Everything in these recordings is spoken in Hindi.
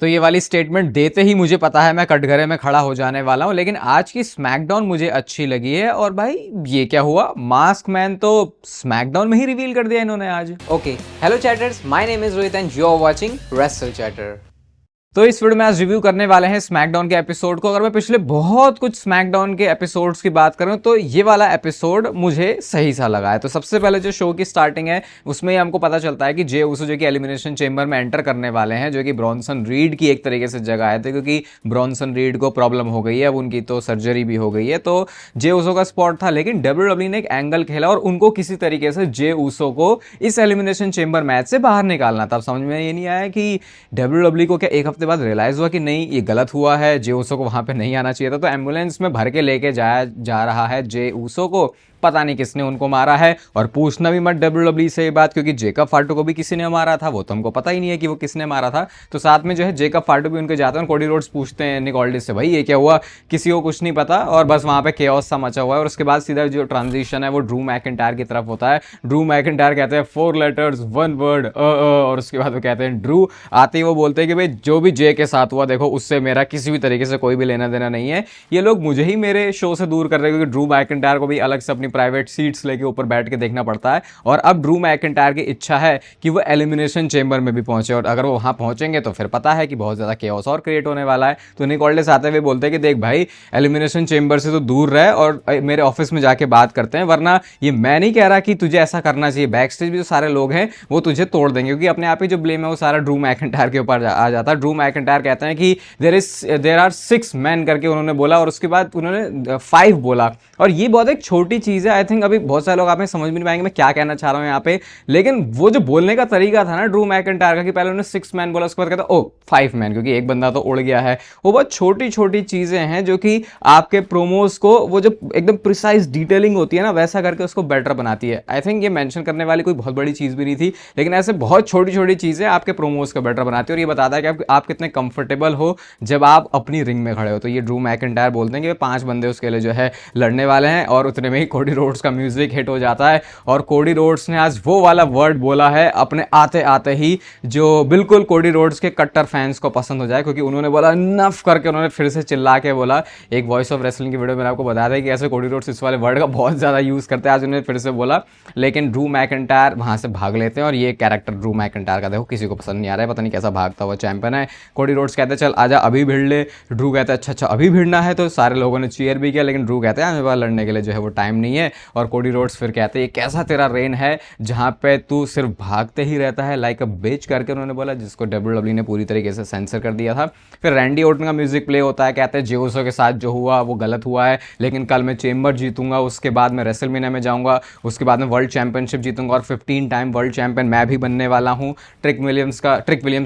तो ये वाली स्टेटमेंट देते ही मुझे पता है मैं कटघरे में खड़ा हो जाने वाला हूं, लेकिन आज की स्मैकडाउन मुझे अच्छी लगी है। और भाई ये क्या हुआ, मास्क मैन तो स्मैकडाउन में ही रिवील कर दिया इन्होंने आज। Okay, hello chatters, my name is Rohit and you're watching Wrestle Chatter. तो इस वीडियो में आज रिव्यू करने वाले हैं स्मैकडाउन के एपिसोड को। अगर मैं पिछले बहुत कुछ स्मैकडाउन के एपिसोड्स की बात करूं तो ये वाला एपिसोड मुझे सही सा लगा है। तो सबसे पहले जो शो की स्टार्टिंग है उसमें ही हमको पता चलता है कि जे उसो जो कि एलिमिनेशन चेंबर में एंटर करने वाले हैं, जो कि ब्रॉन्सन रीड की एक तरीके से जगह आए थे, क्योंकि ब्रॉन्सन रीड को प्रॉब्लम हो गई है, अब उनकी तो सर्जरी भी हो गई है। तो जे उसो का स्पॉट था, लेकिन WWE ने एक एंगल खेला और उनको किसी तरीके से जे उसो को इस एलिमिनेशन चेंबर मैच से बाहर निकालना था। अब समझ में ये नहीं आया कि WWE को क्या एक हफ्ते बाद रियलाइज हुआ कि नहीं ये गलत हुआ है, जे ऊसो को वहां पे नहीं आना चाहिए था। तो एम्बुलेंस में भर के लेके जाया जा रहा है जे ऊसो को, पता नहीं किसने उनको मारा है। और पूछना भी मत WWE से ये बात, क्योंकि जेकब फाटू को भी किसी ने मारा था, वो तो हमको पता ही नहीं है कि वो किसने मारा था। तो साथ में जो है जेकब फाटू भी उनके जाते हैं, कोडी रोड्स पूछते हैं निक ऑल्डिस से, भाई ये क्या हुआ, किसी को कुछ नहीं पता। और बस वहां पे केओस सा मचा हुआ है। और उसके बाद सीधा जो ट्रांजिशन है वो ड्रू मैकिंटायर की तरफ होता है। ड्रू मैकिंटायर कहते हैं 4 लेटर्स 1 वर्ड, और उसके बाद वो कहते हैं ड्रू। आते ही वो बोलते हैं कि भाई जो भी जे के साथ हुआ देखो, उससे मेरा किसी भी तरीके से कोई भी लेना देना नहीं है। ये लोग मुझे ही मेरे शो से दूर कर रहे हैं, क्योंकि ड्रू मैकिंटायर को भी अलग से अपनी प्राइवेट सीट्स लेके ऊपर बैठ के देखना पड़ता है। और अब ड्रू मैकिंटायर की इच्छा है कि वो एलिमिनेशन चेंबर में भी पहुंचे, और अगर वो वहां पहुंचेंगे तो फिर पता है कि बहुत ज्यादा केओस और क्रिएट होने वाला है। तो निक ऑल्डिस आते हुए बोलते हैं कि देख भाई, एलिमिनेशन चेंबर से तो दूर रहे और मेरे ऑफिस में जाके बात करते हैं, वरना ये मैं नहीं कह रहा कि तुझे ऐसा करना चाहिए, बैक स्टेज भी जो सारे लोग हैं वो तुझे तोड़ देंगे। क्योंकि अपने आप ही जो ब्लेम है वो सारा ड्रू मैकिंटायर के ऊपर आ जाता है। ड्रू मैकिंटायर कहते हैं कि देयर आर 6 मैन करके उन्होंने बोला, और उसके बाद उन्होंने 5 बोला। और ये बहुत एक छोटी चीज है, आई थिंक अभी बहुत सारे लोग आप में समझ में नहीं पाएंगे मैं क्या कहना चाह रहा हूं यहाँ पे। लेकिन वो जो बोलने का तरीका था ना ड्रू मैकिंटायर का, कि पहले उन्होंने 6 मैन बोला, उसके बाद कहता ओ 5 मैन, क्योंकि एक बंदा तो उड़ गया है। वो बहुत छोटी छोटी चीजें हैं जो कि आपके प्रोमोज को, वो जो एकदम प्रिसाइज डिटेलिंग होती है ना, वैसा करके उसको बेटर बनाती है। आई थिंक ये मेंशन करने वाली कोई बहुत बड़ी चीज भी नहीं थी, लेकिन ऐसे बहुत छोटी छोटी चीजें आपके प्रोमोज को बेटर बनाती है। और ये बताता है कि आप कितने कंफर्टेबल हो जब आप अपनी रिंग में खड़े हो। तो ये ड्रू मैकिंटायर बोलते हैं कि 5 बंदे उसके लिए जो है लड़ने वाले हैं। और उतने में ही कोडी रोड्स का म्यूजिक हिट हो जाता है, और कोडी रोड्स ने आज वो वाला वर्ड बोला है अपने आते आते ही, जो बिल्कुल कोडी रोड्स के कट्टर फैंस को पसंद हो जाए, क्योंकि उन्होंने बोला नफ करके, उन्होंने फिर से चिल्ला के बोला। एक वॉइस ऑफ रेसलिंग की वीडियो में आपको बता दें कि ऐसे कोडी रोड्स इस वाले वर्ड का बहुत ज़्यादा यूज़ करते हैं, आज उन्होंने फिर से बोला। लेकिन ड्रू मैकिंटायर वहाँ से भाग लेते हैं, और ये कैरेक्टर ड्रू मैकिंटायर का देखो किसी को पसंद नहीं आ रहा है, पता नहीं कैसा भागता हुआ चैंपियन है। कोडी रोड्स कहते हैं चल आजा अभी भिड़ ले, ड्रू कहता है अच्छा अच्छा अभी भिड़ना है। तो सारे लोगों ने चीयर भी किया, लेकिन ड्रू कहते हैं मेरे पास लड़ने के लिए जो है वो टाइम नहीं है। और कोडी रोड्स फिर कहते हैं ये कैसा तेरा रेन है जहाँ पे तू सिर्फ भागते ही रहता है लाइक अ बिच करके उन्होंने बोला, जिसको WWE ने पूरी तरीके से सेंसर कर दिया था। फिर रैंडी ऑर्टन का म्यूजिक प्ले होता है, कहते हैं जे उसो के साथ जो हुआ वो गलत हुआ है, लेकिन कल मैं चेंबर जीतूंगा, उसके बाद मैं रेसलमेनिया में जाऊंगा, उसके बाद मैं वर्ल्ड चैंपियनशिप जीतूंगा, और 15 टाइम वर्ल्ड चैंपियन मैं भी बनने वाला हूँ। ट्रिक विलियम्स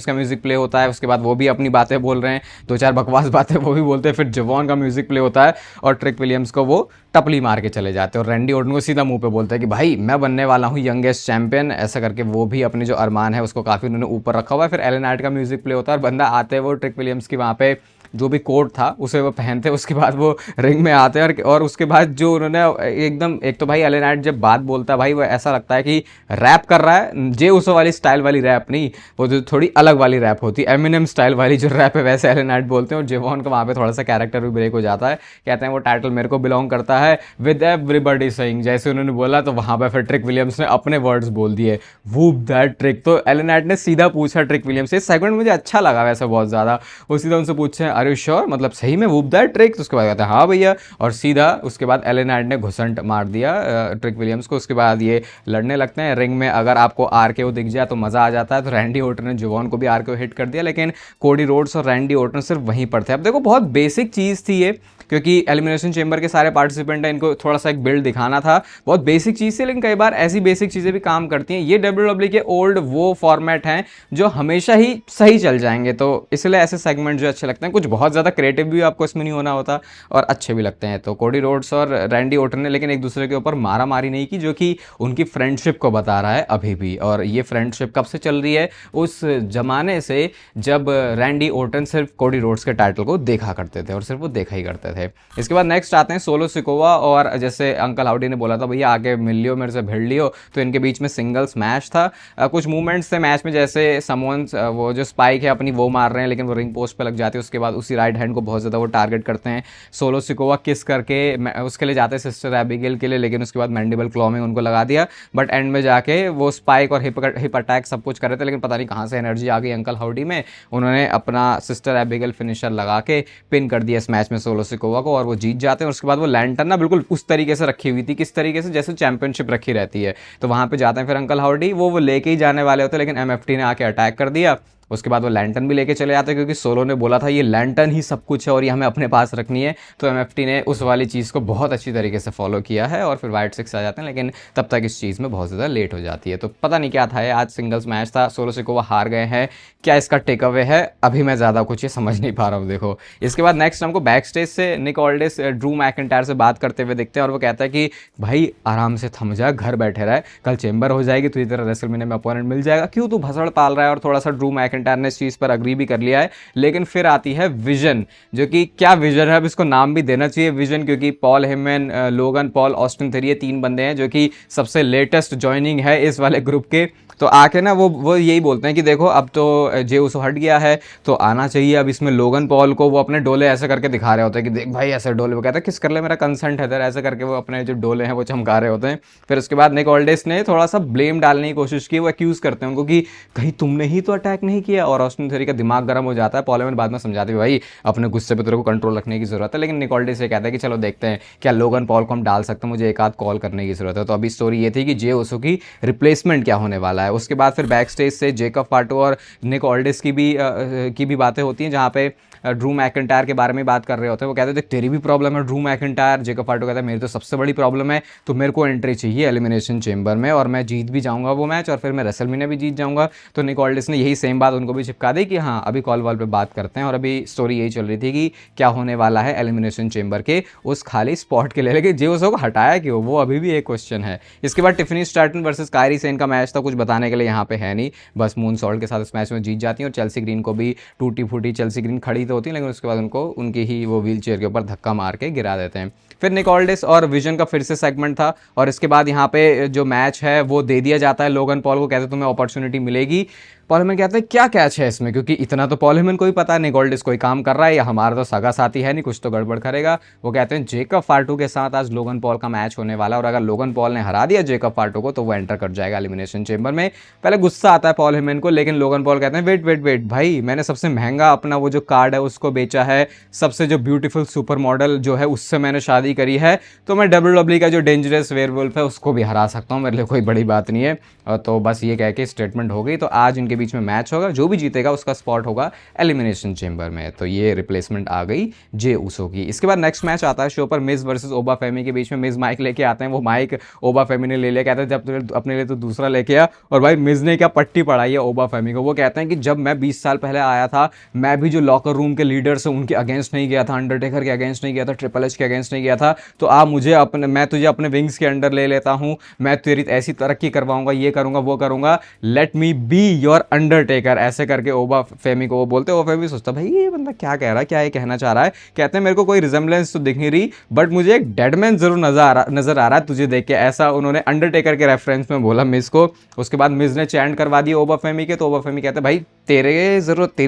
का म्यूजिक प्ले होता है, उसके बाद वो भी अपनी बातें बोल रहे हैं, 2-4 बकवास बातें वो भी बोलते हैं। फिर जवॉन का म्यूजिक प्ले होता है, और ट्रिक विलियम्स को वो टपली मार के चले जाते हैं, और रैंडी ऑर्टन को सीधा मुंह पे बोलते हैं कि भाई मैं बनने वाला हूँ यंगेस्ट चैंपियन, ऐसा करके वो भी अपने जो अरमान है उसको काफ़ी उन्होंने ऊपर रखा हुआ है। फिर एलन नाइट का म्यूजिक प्ले होता है, और बंदा आते हैं वो ट्रिक विलियम्स की वहाँ पे जो भी कोट था उसे वो पहनते हैं, उसके बाद वो रिंग में आते हैं। और उसके बाद जो उन्होंने एकदम, एक तो भाई एलन नाइट जब बात बोलता है भाई वो ऐसा लगता है कि रैप कर रहा है, जे उसो वाली स्टाइल वाली रैप नहीं, वो जो थोड़ी अलग वाली रैप होती है, एमिनेम स्टाइल वाली जो रैप है वैसे एलन नाइट बोलते हैं। और जेवॉन का वहाँ पे थोड़ा सा कैरेक्टर भी ब्रेक हो जाता है, कहते हैं वो टाइटल मेरे को बिलोंग करता है विद एवरीबॉडी सेइंग, जैसे उन्होंने बोला तो वहाँ पे फिर ट्रिक विलियम्स ने अपने वर्ड्स बोल दिए वूप दैट ट्रिक। तो एलन नाइट ने सीधा पूछा ट्रिक विलियम्स से, इस सेगमेंट मुझे अच्छा लगा वैसे बहुत ज़्यादा, वो सीधा उनसे पूछे आर यू श्योर, मतलब सही में वूप दैट ट्रिक। तो उसके बाद कहते हैं हाँ भैया, और सीधा उसके बाद एलन नाइट ने घुसंट मार दिया ट्रिक विलियम्स को। उसके बाद ये लड़ने लगते हैं रिंग में, अगर आपको आरकेओ दिख जाए तो मज़ा आ जाता है। तो रैंडी ऑर्टन ने जुवॉन को भी आरकेओ हिट कर दिया, लेकिन कोडी रोड्स और रैंडी ऑर्टन सिर्फ वहीं पर थे। अब देखो बहुत बेसिक चीज़ थी ये, क्योंकि एलिमिनेशन चेंबर के सारे पार्टिसिपेंट हैं, इनको थोड़ा सा एक बिल्ड दिखाना था, बहुत बेसिक चीज़ थी, लेकिन कई बार ऐसी बेसिक चीज़ें भी काम करती हैं। ये WWE के ओल्ड वो फॉर्मेट हैं जो हमेशा ही सही चल जाएंगे, तो इसलिए ऐसे सेगमेंट जो अच्छे लगते हैं। कुछ बहुत ज़्यादा क्रिएटिव भी आपको इसमें नहीं होना होता और अच्छे भी लगते हैं। तो कोडी रोड्स और रैंडी ओटन ने लेकिन एक दूसरे के ऊपर मारा मारी नहीं की, जो कि उनकी फ्रेंडशिप को बता रहा है अभी भी। और ये फ्रेंडशिप कब से चल रही है? उस जमाने से जब रैंडी ओटन सिर्फ कोडी रोड्स के टाइटल को देखा करते थे और सिर्फ वो देखा ही करते थे। इसके बाद नेक्स्ट आते हैं सोलो सिकोवा, और जैसे अंकल हाउडी ने बोला था भैया आके मिल लियो, मेरे से भिड़ लियो, तो इनके बीच में सिंगल्स मैच था। कुछ मूवमेंट्स थे मैच में, जैसे समोन्स वो जो स्पाइक है अपनी वो मार रहे हैं लेकिन वो रिंग पोस्ट पे लग जाती है, उसके बाद उसी राइट हैंड को बहुत ज़्यादा वो टारगेट करते हैं। सोलो सिकोवा किस करके उसके लिए जाते हैं सिस्टर एबिगेल के लिए, लेकिन उसके बाद मैंडिबल क्लॉ में उनको लगा दिया, बट एंड में जाके वो स्पाइक और हिप अटैक सब कुछ कर रहे थे, लेकिन पता नहीं कहाँ से एनर्जी आ गई अंकल हाउडी में, उन्होंने अपना सिस्टर एबिगेल फिनिशर लगा के पिन कर दिया इस मैच में सोलो सिकोवा को, और वो जीत जाते हैं। उसके बाद वो लैंटर्न ना बिल्कुल उस तरीके से रखी हुई थी, किस तरीके से जैसे चैंपियनशिप रखी रहती है, तो वहाँ पे जाते हैं फिर अंकल हाउडी, वो लेके ही जाने वाले होते, लेकिन एमएफटी ने आके अटैक कर दिया। उसके बाद वो लैंटर्न भी लेके चले जाते हैं, क्योंकि सोलो ने बोला था ये लैंटर्न ही सब कुछ है और ये हमें अपने पास रखनी है, तो एमएफटी ने उस वाली चीज़ को बहुत अच्छी तरीके से फॉलो किया है और फिर वाइट सिक्स आ जाते हैं, लेकिन तब तक इस चीज़ में बहुत ज़्यादा लेट हो जाती है। तो पता नहीं क्या था ये, आज सिंगल्स मैच था, सोलो सिकोवा हार गए हैं, क्या इसका टेक अवे है? अभी मैं ज़्यादा कुछ ये समझ नहीं पा रहा हूँ। देखो इसके बाद नेक्स्ट हमको बैक स्टेज से निक ऑल्डिस ड्रू मैकिंटायर से बात करते हुए दिखते हैं, और वो कहता है कि भाई आराम से थम जा, घर बैठे रहे, कल चेंबर हो जाएगी, तुझे तेरा रेसलमेनिया में अपोनेंट मिल जाएगा, क्यों तू भसड़ पाल रहा है? और थोड़ा सा ड्रू मैकिंटायर ने इस चीज़ पर अग्री भी कर लिया है। लेकिन फिर आती है विजन, जो कि क्या विजन है, अब इसको नाम भी देना चाहिए विजन, क्योंकि Paul Heyman, Logan Paul, Austin theory, ये 3 बंदे हैं जो कि सबसे लेटेस्ट ज्वाइनिंग है इस वाले ग्रुप के। तो आके ना वो यही बोलते हैं कि देखो अब तो जे उसो हट गया है तो आना चाहिए। अब इसमें लोगन पॉल को वो अपने डोले ऐसे करके दिखा रहे होते हैं कि देख भाई ऐसे डोले, वो कहता है किस कर ले, मेरा कंसेंट है तेरा, ऐसे करके वो अपने जो डोले हैं वो चमका रहे होते हैं। फिर उसके बाद निक ऑल्डिस ने थोड़ा सा ब्लेम डालने की कोशिश की, वो एक्यूज़ करते हैं उनको कि कहीं तुमने ही तो अटैक नहीं किया, और ऑस्टिन थ्योरी का दिमाग गर्म हो जाता है। पॉल हेमन बाद में समझाते हैं भाई अपने गुस्से पे तेरे को कंट्रोल रखने की जरूरत है, लेकिन निक ऑल्डिस ये कहता है कि चलो देखते हैं क्या लोगन पॉल को हम डाल सकते हैं, मुझे एक आध कॉल करने की जरूरत है। तो अभी स्टोरी ये थी कि जे उसो की रिप्लेसमेंट क्या होने वाला है। उसके बाद फिर बैक स्टेज से जेकब फाटो और निक ऑल्डिस की भी बातें होती हैं, जहाँ पे ड्रू मैकिंटायर के बारे में बात कर रहे होते हैं। वो कहते हैं देख तेरी भी प्रॉब्लम है ड्रू मैकिंटायर। जेकब फाटो कहता है मेरी तो सबसे बड़ी प्रॉब्लम है, तो मेरे को एंट्री चाहिए एलिमिनेशन चेंबर में, और मैं जीत भी जाऊंगा वो मैच, और फिर मैं रेसलमेनिया भी जीत जाऊंगा। तो निक ऑल्डिस ने यही सेम बात उनको भी चिपका दी कि हाँ अभी कॉल वॉल पे बात करते हैं, और अभी स्टोरी यही चल रही थी कि क्या होने वाला है एलिमिनेशन चेंबर के उस खाली स्पॉट के लिए। लेकिन जे उसो को हटाया क्यों, वो अभी भी एक क्वेश्चन है। इसके बाद Tiffany Staten versus Kairi Sen का मैच था, कुछ बताने के लिए यहाँ पे है नहीं, बस मून सॉल्ट के साथ इस मैच में जीत जाती है, और चेल्सी ग्रीन को भी टूटी फूटी चेल्सी ग्रीन खड़ी तो होती है, लेकिन उसके बाद उनको उनकी ही वो व्हील चेयर के ऊपर धक्का मार के गिरा देते हैं। फिर निक ऑल्डिस और विजन का फिर से सेगमेंट था, और इसके बाद यहाँ पे जो मैच है वो दे दिया जाता है लोगन पॉल को, कहते तुम्हें अपॉर्चुनिटी मिलेगी। पॉल हेमन कहते हैं क्या कैच है इसमें, क्योंकि इतना तो पॉल हेमन को ही पता है निक ऑल्डिस कोई काम कर रहा है या हमारा तो सगा साथी है नहीं, कुछ तो गड़बड़ करेगा। वो कहते हैं जेकब फाटू के साथ आज लोगन पॉल का मैच होने वाला है, और अगर लोगन पॉल ने हरा दिया जेकब फाटू को तो वो एंटर कर जाएगा एलिमिनेशन चेंबर में। पहले गुस्सा आता है पॉल हेमन को, लेकिन लोगन पॉल कहते हैं वेट वेट वेट भाई, मैंने सबसे महंगा अपना वो जो कार्ड है उसको बेचा है, सबसे जो ब्यूटीफुल सुपर मॉडल जो है उससे मैंने शादी करी है, तो मैं WWE का जो डेंजरस वेयरवुल्फ है उसको भी हरा सकता हूँ, मेरे लिए कोई बड़ी बात नहीं है। तो बस ये कह के स्टेटमेंट हो गई। तो आज इनके बीच में मैच होगा, जो भी जीतेगा उसका स्पॉट होगा एलिमिनेशन चेंबर में। तो ये रिप्लेसमेंट आ गई जे उसो की। इसके बाद नेक्स्ट मैच आता है शो पर मिज वर्सेस ओबा फेमी के बीच में। मिज माइक लेके आते हैं, वो माइक ओबा फेमी ने ले लिया, कहते हैं जब अपने लिए तो दूसरा लेके आ, और भाई मिज ने क्या पट्टी पढ़ाई है ओबा फेमी को। वो कहते हैं कि जब मैं 20 साल पहले आया था, मैं भी जो लॉकर रूम के लीडर्स हैं उनके अगेंस्ट नहीं गया था, अंडरटेकर के अगेंस्ट नहीं गया था, ट्रिपल एच के अगेंस्ट नहीं गया था, तो आप मुझे मैं तुझे अपने विंग्स के अंडर ले लेता हूँ, मैं तेरी ऐसी तरक्की करवाऊंगा, ये करूंगा वो करूंगा, let me be your Undertaker, ऐसे करके ओबा फेमी को वो बोलते हैं। ओबा फेमी सोचता भाई ये बंदा क्या कह रहा है, क्या ये कहना चाह रहा है। कहते हैं मेरे को कोई रिजेम्बलेंस तो दिख नहीं रही, बट मुझे एक डेडमैन जरूर नजर आ रहा है तुझे देख के, ऐसा उन्होंने अंडरटेकर के रेफरेंस में बोला मिज को। उसके बाद मिज ने चैंट करवा दिया ओबा फेमी के, तो ओबा फेमी कहते हैं भाई तेरी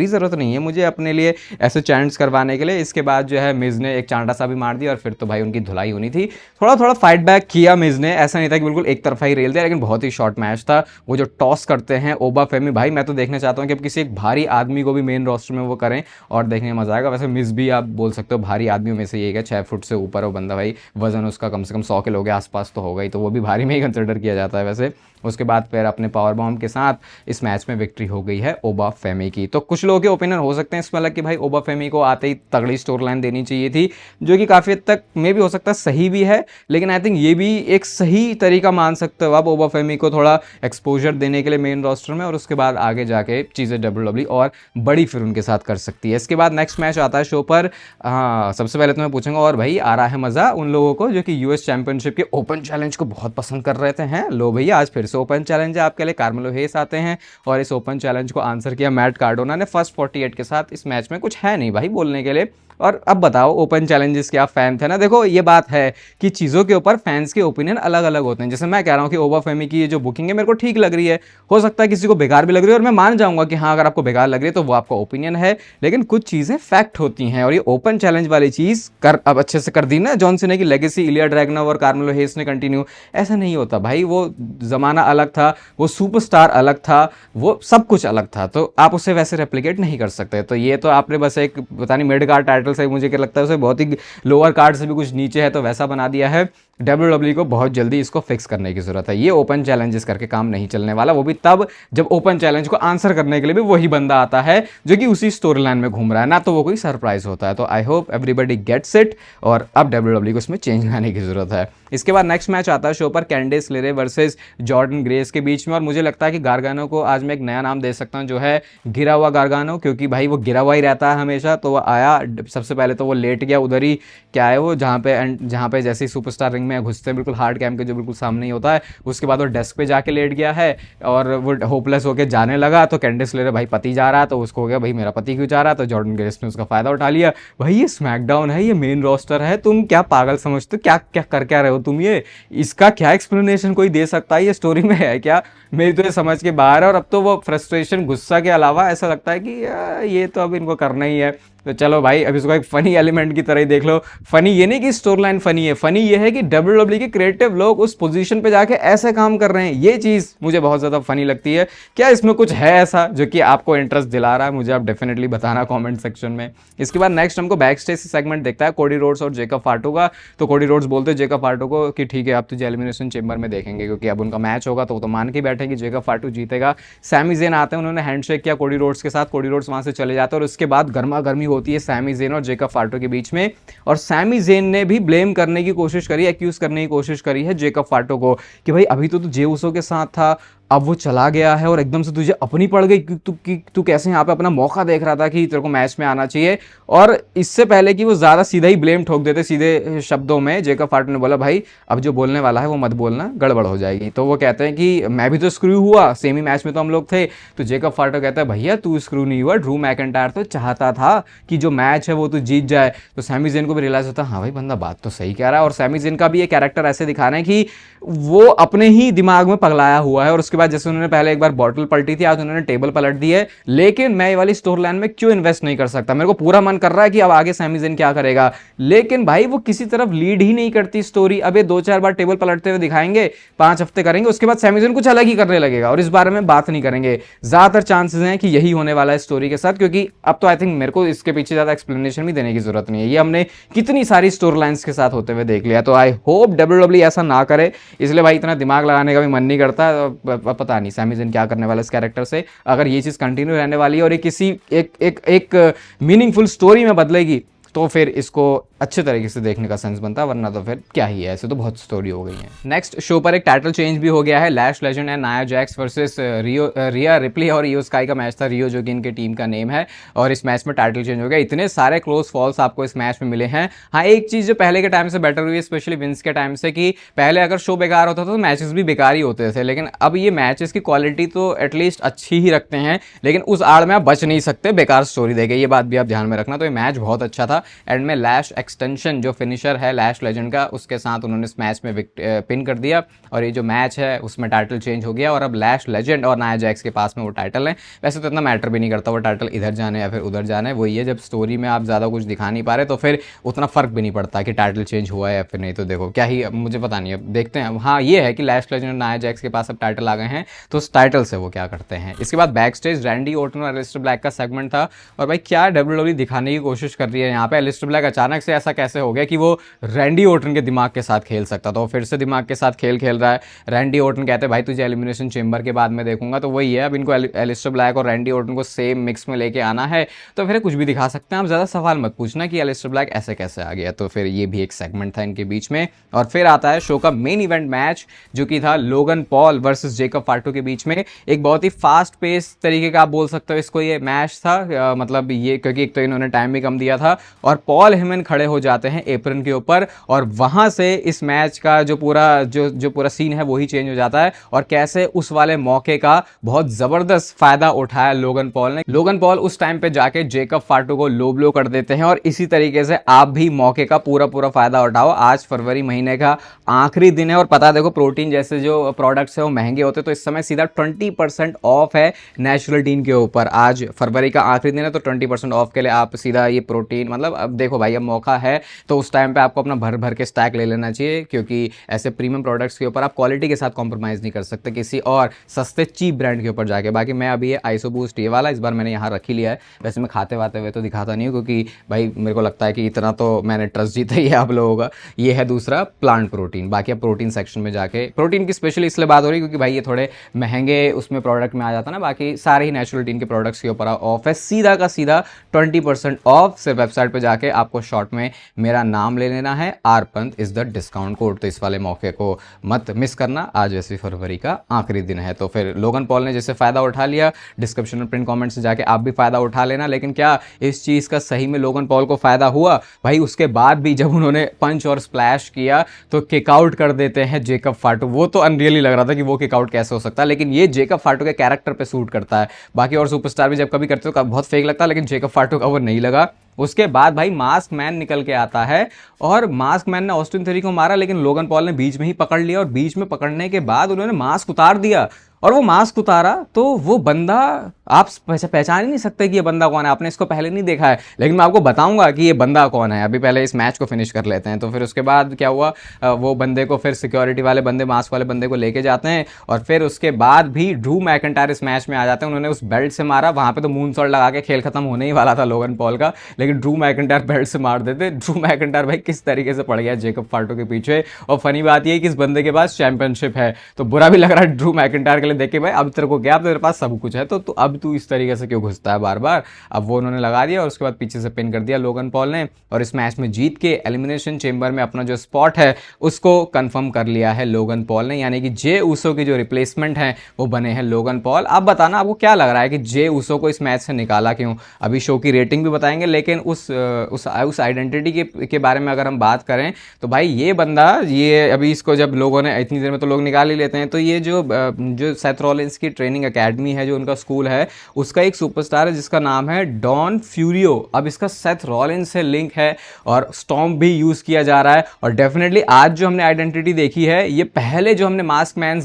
ज़रूरत नहीं है मुझे अपने लिए ऐसे चैंट्स करवाने के लिए। इसके बाद जो है मिज ने एक चांटा सा भी मार दिया, और फिर तो भाई उनकी धुलाई होनी थी। थोड़ा फाइट बैक किया मिज ने, ऐसा नहीं था कि बिल्कुल एक तरफा ही रेल दिया, लेकिन बहुत ही शॉर्ट मैच था। वो जो टॉस करते हैं ओबा फेमी, भाई मैं तो देखना चाहता हूँ कि अब किसी एक भारी आदमी को भी मेन रोस्टर में वो करें और देखने में मजा आएगा। वैसे मिज भी आप बोल सकते हो भारी आदमियों में से एक है, 6 फुट से ऊपर वो बंदा, भाई वजन उसका कम से कम 100 किलो के आसपास तो होगा ही, तो वो भी भारी में ही कंसिडर किया जाता है वैसे। उसके बाद फिर अपने पावर बॉम्ब के साथ इस मैच में विक्ट्री हो गई है ओबा फेमी की। तो कुछ लोगों के ओपिनियन हो सकते हैं इसमें अलग कि भाई ओबा फेमी को आते ही तगड़ी स्टोरी लाइन देनी चाहिए थी, जो कि काफ़ी हद तक मे भी हो सकता है सही भी है, लेकिन आई थिंक ये भी एक सही तरीका मान सकते हो आप ओबा फेमी को थोड़ा एक्सपोजर देने के लिए मेन रोस्टर में, और उसके बाद आगे जाके चीज़ें डब्ल्यूडब्ल्यूई और बड़ी फिर उनके साथ कर सकती है। इसके बाद नेक्स्ट मैच आता है शो पर। हाँ, सबसे पहले तो मैं पूछूंगा और भाई आ रहा है मज़ा उन लोगों को जो कि यूएस चैंपियनशिप के ओपन चैलेंज को बहुत पसंद कर रहे थे। हैं लो भैया, आज फिर से ओपन चैलेंज है आपके लिए। कार्मेलो हेस आते हैं और इस ओपन चैलेंज को आंसर किया मैट कार्डोना ने फर्स्ट 48 के साथ। इस मैच में कुछ है नहीं भाई बोलने के लिए। और अब बताओ ओपन चैलेंजेस के आप फैन थे ना, देखो ये बात है कि चीज़ों के ऊपर फैंस के ओपिनियन अलग अलग होते हैं। जैसे मैं कह रहा हूँ कि ओबा फेमी की ये जो बुकिंग है मेरे को ठीक लग रही है, हो सकता है किसी को बेकार भी लग रही है, और मैं मान जाऊंगा कि हाँ अगर आपको बेकार लग रही है तो वो आपका ओपिनियन है, लेकिन कुछ चीज़ें फैक्ट होती हैं। और ये ओपन चैलेंज वाली चीज़ कर अब अच्छे से कर दी ना जॉन सीना की लेगेसी, इलिया ड्रैगनोव और कार्मेलो हेस ने कंटिन्यू। ऐसा नहीं होता भाई, वो ज़माना अलग था, वो सुपरस्टार अलग था, वो सब कुछ अलग था, तो आप उसे वैसे रेप्लिकेट नहीं कर सकते। तो ये तो आपने बस एक पता नहीं मिड कार्ड टाइटल से मुझे क्या लगता है उसे बहुत ही लोअर कार्ड से भी कुछ नीचे है तो वैसा बना दिया है। डब्ल्यूडब्ल्यूई को बहुत जल्दी इसको फिक्स करने की जरूरत है। ये ओपन चैलेंजेस करके काम नहीं चलने वाला, वो भी तब जब ओपन चैलेंज को आंसर करने के लिए भी वही बंदा आता है जो कि उसी स्टोरी लाइन में घूम रहा है, ना तो वो कोई सरप्राइज होता है। तो I hope everybody gets it, और अब डब्ल्यूडब्ल्यूई को इसमें चेंज लाने की जरूरत है। इसके बाद नेक्स्ट मैच आता है शो पर कैंडिस लेरे वर्सेस जॉर्डन ग्रेस के बीच में, और मुझे लगता है कि गार्गानो को आज मैं एक नया नाम दे सकता हूं जो है गिरा हुआ गार्गानो, क्योंकि भाई वो गिरा हुआ ही रहता है हमेशा। तो वो आया, सबसे पहले तो वो लेट गया उधर ही, क्या है वो जहाँ पे जैसे ही सुपरस्टार रिंग में घुसते हैं बिल्कुल हार्ड कैम के जो बिल्कुल सामने ही होता है, उसके बाद वो डेस्क पे जाके लेट गया है और वो होपलेस होकर जाने लगा। तो कैंडिस लेरे भाई पति जा रहा है, तो उसको हो गया भाई मेरा पति क्यों जा रहा है, तो जॉर्डन ग्रेस ने उसका फायदा उठा लिया। भाई ये स्मैकडाउन है, ये मेन रोस्टर है, तुम क्या पागल समझते हो, क्या क्या कर क्या रहे हो तुम, ये इसका क्या एक्सप्लेनेशन कोई दे सकता है, ये स्टोरी में है क्या, मेरी तो ये समझ के बाहर है। और अब तो वो फ्रस्ट्रेशन गुस्सा के अलावा ऐसा लगता है कि ये तो अब इनको करना ही है। तो चलो भाई अब इसको एक फनी एलिमेंट की तरह ही देख लो। फनी ये नहीं कि स्टोरी लाइन फनी है, फनी ये है कि डब्ल्यूडब्ल्यूई के क्रिएटिव लोग उस पोजीशन पे जाके ऐसे काम कर रहे हैं, ये चीज़ मुझे बहुत ज़्यादा फनी लगती है। क्या इसमें कुछ है ऐसा जो कि आपको इंटरेस्ट दिला रहा है, मुझे आप डेफिनेटली बताना कॉमेंट सेक्शन में। इसके बाद नेक्स्ट हमको बैक स्टेज सेगमेंट देखता है कोडी रोड्स और जेकब फाटो का। तो कोडी रोड्स बोलते हैं जेकब फाटो को कि ठीक है आप तुझे एलिमिनेशन चेंबर में देखेंगे, क्योंकि अब उनका मैच होगा तो वो तो मान के बैठे कि जेकब फाटो जीतेगा। सैमी ज़ेन आते हैं, उन्होंने हैंडशेक किया कोडी रोड्स के साथ, कोडी रोड्स वहाँ से चले जाते हैं, और उसके बाद गर्मा गर्मी होती है सैमी ज़ेन और जेकब फाटो के बीच में। और सैमी ज़ेन ने भी ब्लेम करने की कोशिश करी, एक्यूज करने की कोशिश करी है जेकब फाटो को कि भाई अभी तो तू जे उसो के साथ था, अब वो चला गया है और एकदम से तुझे अपनी पड़ गई, तू कैसे यहाँ पे अपना मौका देख रहा था कि तेरे को मैच में आना चाहिए। और इससे पहले कि वो ज़्यादा सीधा ही ब्लेम ठोक देते सीधे शब्दों में, जेकब फाटो ने बोला भाई अब जो बोलने वाला है वो मत बोलना, गड़बड़ हो जाएगी। तो वो कहते हैं कि मैं भी तो स्क्रू हुआ, सेमी मैच में तो हम लोग थे। तो जेकब फाटो कहता है भैया तू स्क्रू नहीं हुआ, ड्रू मैकिंटायर तो चाहता था कि जो मैच है वो तू जीत जाए। तो सैमी ज़ेन को भी रियलाइज होता है हाँ भाई बंदा बात तो सही कह रहा है। और सैमी ज़ेन का भी ये कैरेक्टर ऐसे दिखा रहे हैं कि वो अपने ही दिमाग में पगलाया हुआ है। और उसके बाद जैसे उन्होंने पहले एक बार बॉटल पलटी थी, आज उन्होंने टेबल पलट दी है। लेकिन मैं ये वाली स्टोरी लाइन में क्यों इन्वेस्ट नहीं कर सकता, मेरे को पूरा मन कर रहा है कि अब आगे सैमी ज़ेन क्या करेगा, लेकिन भाई वो किसी तरफ लीड ही नहीं करती स्टोरी। अब ये 2-4 बार टेबल पलटते हुए दिखाएंगे, 5 हफ्ते करेंगे, उसके बाद सैमी ज़ेन कुछ अलग ही करने लगेगा और इस बारे में बात नहीं करेंगे। ज्यादातर चांसेस हैं कि यही होने वाला है स्टोरी के साथ, क्योंकि अब तो आई थिंक मेरे को इसके पीछे ज्यादा एक्सप्लेनेशन भी देने की जरूरत नहीं है, ये हमने कितनी सारी स्टोरी लाइन्स के साथ होते हुए देख लिया। तो आई होप डब्ल्यूडब्ल्यूई ऐसा ना करे, इसलिए भाई इतना दिमाग लगाने का भी मन नहीं करता। पता नहीं सैमी ज़ेन क्या करने वाला इस कैरेक्टर से, अगर ये चीज़ कंटिन्यू रहने वाली है और ये किसी एक मीनिंगफुल स्टोरी में बदलेगी तो फिर इसको अच्छे तरीके से देखने का सेंस बनता है, वरना तो फिर क्या ही है, ऐसे तो बहुत स्टोरी हो गई है। नेक्स्ट शो पर एक टाइटल चेंज भी हो गया है, Lash Legend and Nia Jax versus Rhea Ripley और इयो स्काई का मैच था। रियो जो कि इनके टीम का नेम है, और इस मैच में टाइटल चेंज हो गया। इतने सारे क्लोज फॉल्स आपको इस मैच में मिले हैं। हाँ एक चीज़ जो पहले के टाइम से बेटर हुई है, स्पेशली विंस के टाइम से, कि पहले अगर शो बेकार होता था तो मैचेस भी बेकार ही होते थे, लेकिन अब ये मैचेस की क्वालिटी तो एटलीस्ट अच्छी ही रखते हैं, लेकिन उस आड़ में आप बच नहीं सकते बेकार स्टोरी देके, ये बात भी आप ध्यान में रखना। तो ये मैच बहुत अच्छा था। एंड में लैश एक्सटेंशन जो फिनिशर है लैश लेजेंड का, उसके साथ उन्होंने इस मैच में पिन कर दिया, और ये जो मैच है उसमें टाइटल चेंज हो गया, और अब लैश लेजेंड और नाया जैक्स के पास में वो टाइटल है। वैसे तो इतना मैटर भी नहीं करता वो टाइटल इधर जाने या फिर उधर जाने, वही है जब स्टोरी में आप ज़्यादा कुछ दिखा नहीं पा रहे तो फिर उतना फर्क भी नहीं पड़ता कि टाइटल चेंज हुआ है या फिर नहीं। तो देखो क्या ही, मुझे पता नहीं, अब देखते हैं। हाँ ये है कि लैश लेजेंड और नाया जैक्स के पास अब टाइटल आ गए हैं, तो उस टाइटल से वो क्या करते हैं। इसके बाद बैक स्टेज रैंडी ओर्टन और एलिस्टर ब्लैक का सेगमेंट था, और भाई क्या डब्ल्यूडब्ल्यूई दिखाने की कोशिश कर रही है यहाँ पे। पे एलिस्टर ब्लैक अचानक से ऐसा कैसे हो गया कि वो रैंडी ऑर्टन के दिमाग के साथ खेल सकता था, वो फिर से दिमाग के साथ खेल रहा है। रैंडी ऑर्टन कहते हैं भाई तुझे एलिमिनेशन चेंबर के बाद में देखूंगा, तो वही है, अब इनको एलिस्टर ब्लैक और रैंडी ऑर्टन को सेम मिक्स में लेके आना है, तो फिर कुछ भी दिखा सकते हैं। आप ज़्यादा सवाल मत पूछना कि एलिस्टर ब्लैक ऐसे कैसे आ गया। तो फिर ये भी एक सेगमेंट था इनके बीच में। और फिर आता है शो का मेन इवेंट मैच, जो कि था लोगन पॉल वर्सेस जेकब फाटू के बीच में। एक बहुत ही फास्ट पेस तरीके का आप बोल सकते हो इसको ये मैच था, मतलब ये क्योंकि एक तो इन्होंने टाइम भी कम दिया था, और पॉल हेमन खड़े हो जाते हैं एप्रन के ऊपर, और वहां से इस मैच का जो पूरा सीन है वही चेंज हो जाता है। और कैसे उस वाले मौके का बहुत जबरदस्त फायदा उठाया लोगन पॉल ने। लोगन पॉल उस टाइम पे जाके जेकब फाटू को लो ब्लो कर देते हैं, और इसी तरीके से आप भी मौके का पूरा फायदा उठाओ। आज फरवरी महीने का आखिरी दिन है, और पता देखो प्रोटीन जैसे जो प्रोडक्ट्स है वो महंगे होते, तो इस समय सीधा 20% ऑफ है नेचुरल टीन के ऊपर। आज फरवरी का आखिरी दिन है, तो 20% ऑफ के लिए आप सीधा ये प्रोटीन, मतलब अब देखो भाई अब मौका है तो उस टाइम पे आपको अपना भर के स्टैक ले लेना चाहिए, क्योंकि ऐसे प्रीमियम प्रोडक्ट्स के ऊपर आप क्वालिटी के साथ कॉम्प्रोमाइज़ नहीं कर सकते किसी और सस्ते चीप ब्रांड के ऊपर जाके। बाकी मैं अभी ये आइसो बूस्ट ये वाला इस बार मैंने यहाँ रख ही लिया है। वैसे मैं खाते वाते हुए तो दिखाता नहीं हूँ, क्योंकि भाई मेरे को लगता है कि इतना तो मैंने ट्रस्ट जीता ही है आप लोगों का। ये है दूसरा प्लांट प्रोटीन। बाकी अब प्रोटीन सेक्शन में जाके, प्रोटीन की स्पेशली इसलिए बात हो रही है क्योंकि भाई ये थोड़े महंगे उसमें प्रोडक्ट में आ जाता है ना, बाकी सारे ही नेचुरल टीन के प्रोडक्ट्स के ऊपर ऑफ है, सीधा का सीधा 20% ऑफ। सिर्फ वेबसाइट पे जाके आपको शॉर्ट में मेरा नाम ले लेना है, आरपंत इज द डिस्काउंट कोड। तो इस वाले मौके को मत मिस करना, आज वैसे फरवरी का आखिरी दिन है। तो फिर लोगन पॉल ने जैसे फायदा उठा लिया, डिस्क्रिप्शन में पिन कमेंट से जाके आप भी फायदा उठा लेना। लेकिन क्या इस चीज का सही में लोगन पॉल को फायदा हुआ? भाई उसके बाद भी जब उन्होंने पंच और स्प्लैश किया तो किक आउट कर देते हैं जेकब फाटू। वो तो अनरियली लग रहा था कि वो किक आउट कैसे हो सकता है, लेकिन ये जेकब फाटू के कैरेक्टर पे सूट करता है। बाकी और सुपरस्टार भी जब कभी करते हो बहुत फेक लगता है, लेकिन जेकब फाटू का वो नहीं लगा। उसके बाद भाई मास्क मैन निकल के आता है, और मास्क मैन ने ऑस्टिन थ्योरी को मारा, लेकिन लोगन पॉल ने बीच में ही पकड़ लिया, और बीच में पकड़ने के बाद उन्होंने मास्क उतार दिया। और वो मास्क उतारा तो वो बंदा आप पहचान ही नहीं सकते कि ये बंदा कौन है। आपने इसको पहले नहीं देखा है, लेकिन मैं आपको बताऊंगा कि ये बंदा कौन है। अभी पहले इस मैच को फिनिश कर लेते हैं। तो फिर उसके बाद क्या हुआ, वो बंदे को फिर सिक्योरिटी वाले बंदे मास्क वाले बंदे को लेके जाते हैं, और फिर उसके बाद भी ड्रू मैकिंटायर इस मैच में आ जाते हैं। उन्होंने उस बेल्ट से मारा, वहां पे तो मून सॉल्ट लगा के खेल खत्म होने ही वाला था लोगन पॉल का, लेकिन ड्रू मैकिंटायर बेल्ट से मार देते। ड्रू मैकिंटायर भाई किस तरीके से पड़ गया जेकब फाटू के पीछे। और फनी बात ये कि इस बंदे के पास चैंपियनशिप है, तो बुरा भी लग रहा है ड्रू मैकिंटायर के लिए देख के, भाई अब तेरे को क्या, अब तेरे पास सब कुछ है, तो अब तू इस तरीके से क्यों घुसता है बार बार। अब वो उन्होंने लगा दिया, और उसके बाद पीछे से पिन कर दिया लोगन पॉल ने, और इस मैच में जीत के एलिमिनेशन चेंबर में अपना जो स्पॉट है उसको कंफर्म कर लिया है लोगन पॉल ने। यानी कि जे उसो की जो रिप्लेसमेंट है वो बने हैं लोगन पॉल। अब बताना आपको क्या लग रहा है कि जे उसो को इस मैच से निकाला क्यों? अभी शो की रेटिंग भी बताएंगे, लेकिन उस आइडेंटिटी के बारे में अगर हम बात करें तो भाई ये बंदा, ये अभी इसको जब लोगों ने इतनी देर में तो लोग निकाल ही लेते हैं, तो ये जो सेथ रॉलिंस की ट्रेनिंग एकेडमी है, जो उनका स्कूल है, उसका एक सुपरस्टार है जिसका नाम है डॉन फ्यूरियो। अब इसका सेथ रॉलिंस से लिंक है, और स्टॉम्प भी यूज किया जा रहा है। और डेफिनेटली आज जो हमने आइडेंटिटी देखी है, ये पहले जो हमने मास्क मैन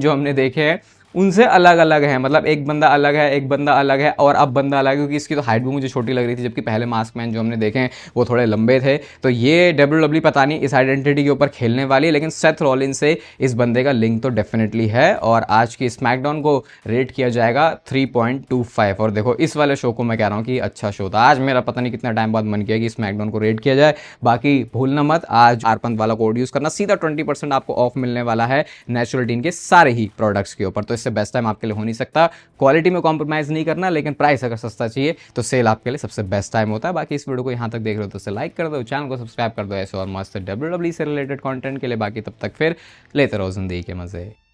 जो हमने देखे हैं उनसे अलग अलग है। मतलब एक बंदा अलग है, एक बंदा अलग है, और अब बंदा अलग है, क्योंकि इसकी तो हाइट भी मुझे छोटी लग रही थी, जबकि पहले मास्क मैन जो हमने देखे हैं वो थोड़े लंबे थे। तो ये WWE पता नहीं इस आइडेंटिटी के ऊपर खेलने वाली है, लेकिन सेथ रॉलिंस से इस बंदे का लिंक तो डेफिनेटली है। और आज की स्मैकडाउन को रेट किया जाएगा 3.25। और देखो इस वाले शो को मैं कह रहा हूँ कि अच्छा शो था। आज मेरा पता नहीं कितना टाइम बाद मन किया कि स्मैकडाउन को रेट किया जाए। बाकी भूलना मत, आज आरपंत वाला कोड यूज करना, सीधा 20% आपको ऑफ मिलने वाला है नेचुरल टीन के सारे ही प्रोडक्ट्स के ऊपर। तो इससे बेस्ट टाइम आपके लिए हो नहीं सकता। क्वालिटी में कॉम्प्रोमाइज नहीं करना, लेकिन प्राइस अगर सस्ता चाहिए तो सेल आपके लिए सबसे बेस्ट टाइम होता है। बाकी इस वीडियो को यहाँ तक देख रहे हो तो उसे लाइक कर दो, चैनल को सब्सक्राइब कर दो ऐसे और मस्त WWE से रिलेटेड कंटेंट के लिए। बाकी तब तक फिर लेते रहो जिंदगी के मजे।